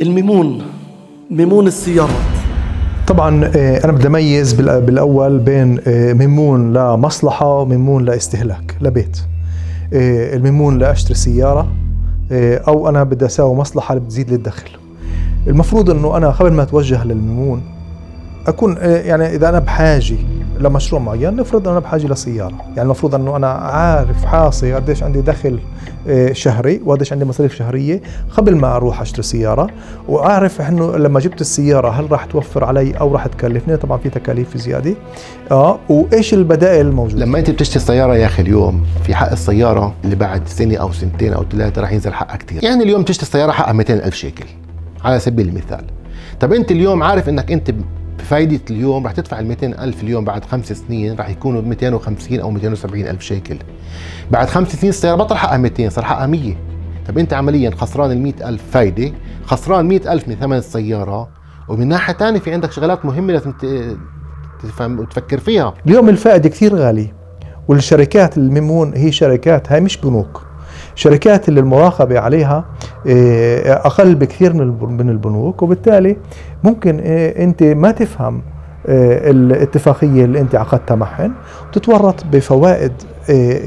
ميمون السيارات. طبعا أنا بدي أميز بالأول بين ميمون لمصلحة وميمون لاستهلاك لبيت. الميمون لأشتري سيارة أو أنا بدي أساوي مصلحة اللي بتزيد لي الدخل. المفروض أنه أنا قبل ما أتوجه للميمون أكون يعني إذا أنا بحاجة لمشروع معين، نفرض أنا بحاجة لسيارة، يعني المفروض أنه أنا عارف حاصي قديش عندي دخل شهري وقديش عندي مصاريف شهرية قبل ما أروح أشتري سيارة، وأعرف إنه لما جبت السيارة هل راح توفر علي أو راح تكلفني. طبعا في تكاليف زيادة وإيش البدائل الموجودة. لما أنت بتشتري سيارة يا أخي اليوم في حق السيارة اللي بعد سنة أو سنتين أو 3 راح ينزل حقها كتير. يعني اليوم تشتري سيارة حقها 200,000 شيكل على سبيل المثال. طب أنت اليوم عارف إنك أنت بفايدة اليوم راح تدفع 200,000 اليوم، بعد 5 سنين راح يكونوا 250 أو 270,000 شيكل. بعد 5 سنين السيارة بطل حقها 200 صار حقها 100. طب أنت عمليا خسران 100,000 فايدة، خسران 100,000 من ثمن السيارة، ومن ناحية تانية في عندك شغلات مهمة لازم تفهم وتفكر فيها. اليوم الفائدة كثير غالية، والشركات الميمون هي شركات، هاي مش بنوك، شركات اللي المراقبة عليها أقل بكثير من البنوك، وبالتالي ممكن أنت ما تفهم الاتفاقية اللي أنت عقدتها معهن وتتورط بفوائد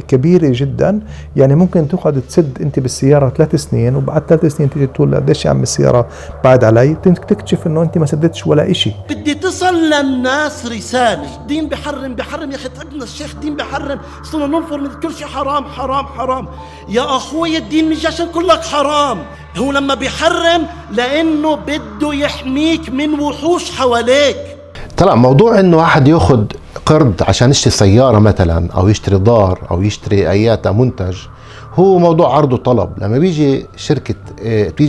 كبيرة جدا. يعني ممكن تقعد تسد أنت بالسيارة 3 سنين، وبعد 3 سنين تيجي تقول قديش يا عم السيارة بعد علي، تكتشف إنه أنت ما سددتش ولا إشي. بدي تصل للناس رسالة، الدين بحرم يا أخي، تعبنا الشيخ الدين بحرم، صرنا ننفر من كل شيء حرام حرام حرام. يا أخوي الدين مش عشان كلك حرام، هو لما بيحرم لأنه بده يحميك من وحوش حواليك. طلع موضوع انه واحد ياخد قرض عشان يشتري سيارة مثلا او يشتري دار او يشتري اياتا منتج، هو موضوع عرض وطلب. لما بيجي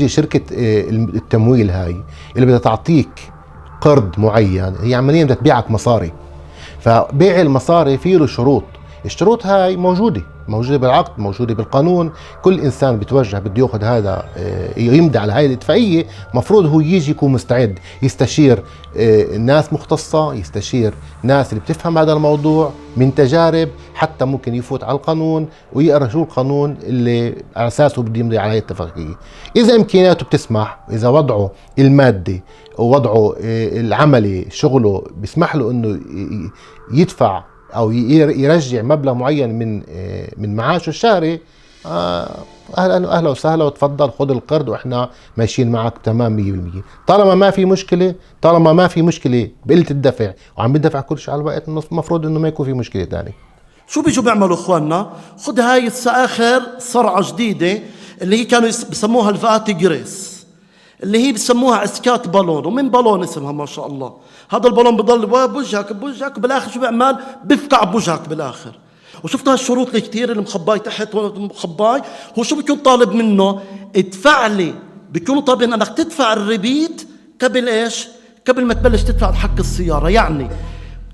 شركة التمويل هاي اللي بدها تعطيك قرض معين، هي عمليا بدها تبيعك مصاري، فبيع المصاري فيه له شروط. الشروط هاي موجودة بالعقد، موجودة بالقانون. كل إنسان بيتوجه بده ياخذ هذا يمضي على هاي الاتفاقية، مفروض هو يجي يكون مستعد يستشير ناس مختصة، يستشير ناس اللي بتفهم هذا الموضوع من تجارب، حتى ممكن يفوت على القانون ويقرأ شو القانون اللي على أساسه بده يمضي على هاي الاتفاقية. إذا إمكانياته بتسمح، إذا وضعه المادي ووضعه العملي شغله بيسمح له إنه يدفع أو يرجع مبلغ معين من معاشه الشهري، أهلا وسهلا وتفضل خذ القرض وإحنا ماشيين معك تمام 100%. طالما ما في مشكلة بقلة الدفع وعم بدفع كل شيء على الوقت، المفروض إنه ما يكون في مشكلة تاني. شو بيجوا بيعملوا إخواننا؟ خذ هاي آخر صرعة جديدة اللي هي كانوا بسموها الفاتي جريس، اللي هي بسموها اسكات بالون، ومن بالون اسمها ما شاء الله. هذا البالون بضل بوجهك وبالاخر شو بيعمل؟ بفقع بوجهك بالاخر. وشفت هالشروط الكتير اللي مخباي تحت مخباي، هو شو بيكون طالب منه؟ ادفع لي، بيكونوا طالبين انك تدفع الريبيت قبل ايش؟ قبل ما تبلش تدفع حق السيارة. يعني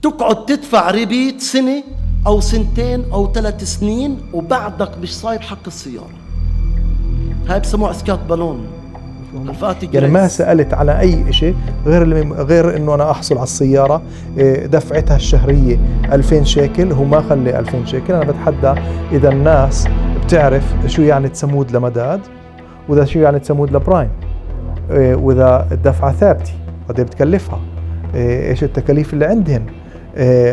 تقعد تدفع ريبيت 1 أو 2 أو 3 سنين وبعدك مش صايب حق السيارة. هاي بسموها اسكات بالون. يعني ما سألت على أي شيء غير إنه أنا أحصل على السيارة، دفعتها الشهرية 2000 شيكل، هو ما خلي 2000 شيكل. أنا بتحدى إذا الناس بتعرف شو يعني تسمود لمداد، وإذا شو يعني تسمود لبرايم، وإذا الدفعة ثابتة قد بتكلفها، إيش التكاليف اللي عندهن،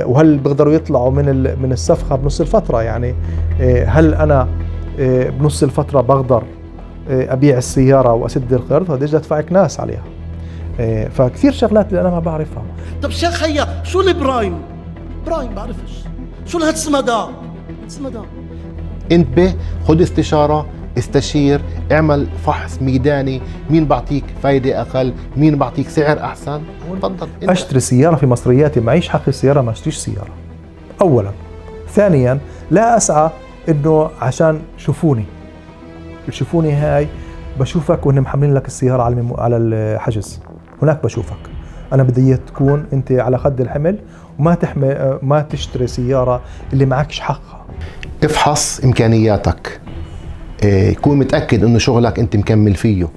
وهل بيقدروا يطلعوا من الصفقة بنص الفترة. يعني هل أنا بنص الفترة بقدر أبيع السيارة وأسد القرض؟ هذا أدفعك ناس عليها. فكثير شغلات اللي أنا ما بعرفها. طب شيخ هيا شو البرايم؟ برايم بعرفش. شو الهتسمدا؟ انتبه، خذ استشارة، استشير، اعمل فحص ميداني، مين بعطيك فايدة أقل، مين بعطيك سعر أحسن. تفضل. أشتري سيارة في مصرياتي، معيش حق السيارة ما أشتريش سيارة أولا. ثانيا لا أسعى إنه عشان شوفوني هاي بشوفك وإن محملين لك السيارة على الحجز، هناك بشوفك. أنا بدي تكون أنت على خد الحمل، وما ما تشتري سيارة اللي معكش حقها. افحص إمكانياتك، كون متأكد إنه شغلك أنت مكمل فيه،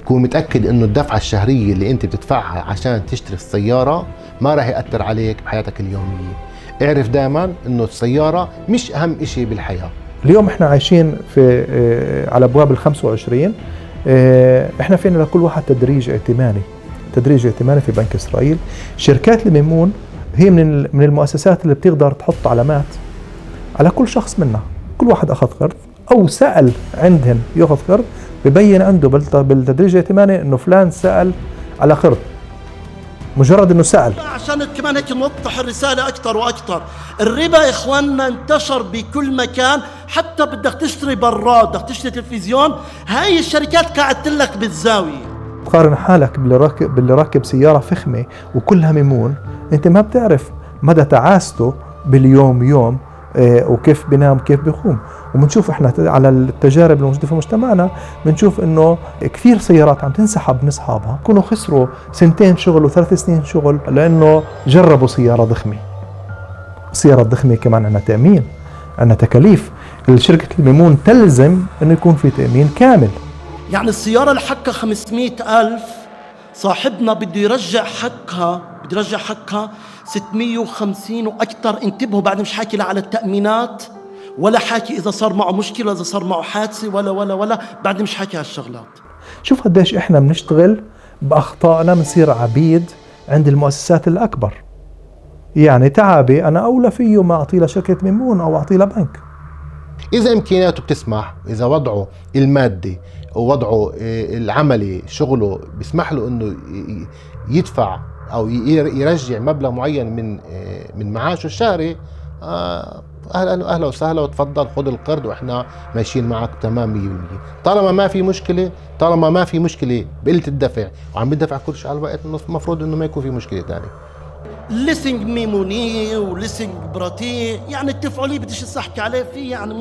كون متأكد إنه الدفعة الشهرية اللي أنت بتدفعها عشان تشتري السيارة ما راح يأثر عليك بحياتك اليومية. اعرف دائما إنه السيارة مش أهم إشي بالحياة. اليوم احنا عايشين في على ابواب ال25، احنا فينا لكل واحد تدريج ائتماني في بنك إسرائيل. شركات الميمون هي من المؤسسات اللي بتقدر تحط علامات على كل شخص منا. كل واحد أخذ قرض أو سأل عندهم يأخذ قرض، ببين عنده بالتدريج الائتماني إنه فلان سأل على قرض، مجرد إنه سأل. عشان كمان هيك نوضح الرسالة أكثر وأكثر. الربا يا إخواننا انتشر بكل مكان، حتى بدك تشتري براد، بدك تشتري تلفزيون، هاي الشركات قاعدة لك بالزاوية. تقارن حالك باللي راكب سيارة فخمة وكلها ميمون، انت ما بتعرف مدى تعاسته باليوم وكيف بينام كيف بيقوم. وبنشوف احنا على التجارب الموجودة في مجتمعنا، بنشوف انه كثير سيارات عم تنسحب من اصحابها، كانوا خسروا 2 شغل و3 سنين شغل لانه جربوا سيارة ضخمة. السيارة الضخمة كمان عندنا تأمين، عندنا تكاليف. الشركة الميمون تلزم انه يكون في تأمين كامل. يعني السيارة اللي حقها 500,000 صاحبنا بده يرجع حقها 650 وأكثر. انتبهوا، بعد مش حاكي لا على التأمينات ولا حاكي إذا صار معه مشكلة، إذا صار معه حادثة ولا بعد مش حاكي هالشغلات. شوف قديش إحنا بنشتغل بأخطائنا، بنصير عبيد عند المؤسسات الأكبر. يعني تعبي أنا أولى فيه ما أعطي لشركة ميمون أو أعطي لبنك. إذا إمكانياته بتسمح، إذا وضعه المادي ووضعه العملي شغله بيسمح له إنه يدفع أو يرجع مبلغ معين من معاشه الشهري، أهلا وسهلا وتفضل خذ القرض وإحنا ماشيين معك تمام 100%. طالما ما في مشكلة بقلة الدفع وعم بدفع كل شيء على الوقت، المفروض إنه ما يكون في مشكلة تانية. ليسنج ميموني وليسنج براتي، يعني التفعيلية بديش احكي عليه فيه، يعني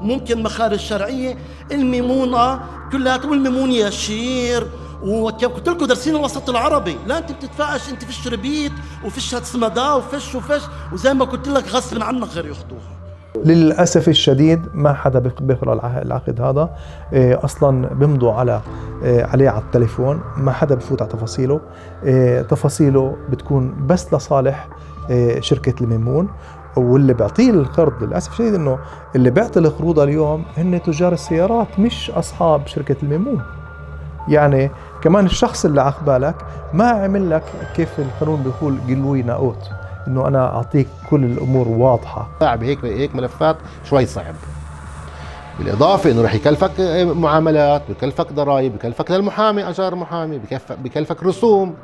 ممكن مخارج شرعية. الميمونة كلها، والميمون يشير، وقلت لكم دارسين الوسط العربي. لا انت بتدفعش، انت فيش ربيت وفيش هتسمدا وفيش وزي ما قلت لك غصب عنك غير ياخذوها. للأسف الشديد ما حدا بيقرأ العقد هذا، أصلا بيمضوا عليه على التليفون، ما حدا بفوت على تفاصيله. تفاصيله بتكون بس لصالح شركة الميمون. واللي بيعطيه القرض للأسف الشديد إنه اللي بيعطي القروض اليوم هن تجار السيارات مش أصحاب شركة الميمون. يعني كمان الشخص اللي عقبالك ما عمل لك كيف القانون بيقول قلوي ناقوت، انه انا اعطيك كل الامور واضحه. صعب هيك ملفات شوي صعب، بالاضافه انه رح يكلفك معاملات، بكلفك ضرائب، بكلفك للمحامي اجار محامي، بكلفك رسوم.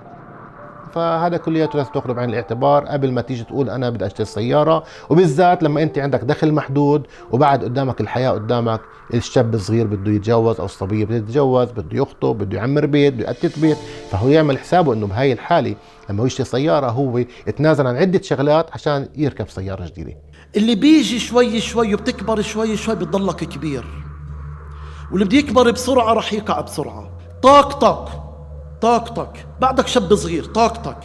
فهذا كلياته لازم تاخذه بعين الاعتبار قبل ما تيجي تقول انا بدي اشتري السياره، وبالذات لما انت عندك دخل محدود وبعد قدامك الحياه قدامك. الشاب الصغير بده يتجوز او الصبيه بده تتجوز، بده يخطب، بده يعمر بيت، بده يأتت بيت، فهو يعمل حسابه انه بهاي الحاله لما يشتري سياره هو يتنازل عن عده شغلات عشان يركب سياره جديده. اللي بيجي شوي شوي وبتكبر شوي شوي بتضلك كبير، واللي بده يكبر بسرعه رح يقع بسرعه. طاقتك بعدك شاب صغير، طاقتك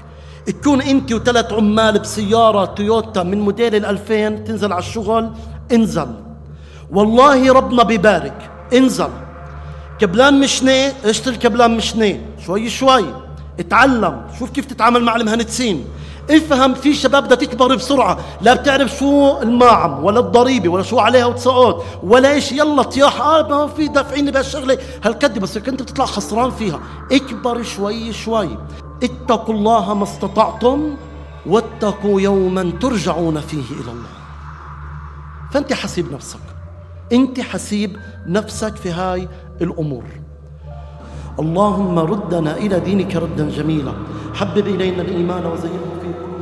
تكون انت و3 عمال بسيارة تويوتا من موديل 2000 تنزل على الشغل. انزل والله ربنا بيبارك، انزل كبلان مشني، اشتري كبلان مشني شوي اتعلم، شوف كيف تتعامل مع المهندسين، افهم. في شباب بدها تكبر بسرعة، لا بتعرف شو الماعم ولا الضريبة ولا شو عليها وتسقط ولا ايش، يلا طياح ما في دافعين بهالشغلة هالكد، بس كنت بتطلع خسران فيها. اكبر شوي. اتقوا الله ما استطعتم واتقوا يوما ترجعون فيه إلى الله. فانت حسيب نفسك في هاي الأمور. اللهم ردنا إلى دينك ردا جميلا، حبب إلينا الإيمان وزينه في قلوبنا.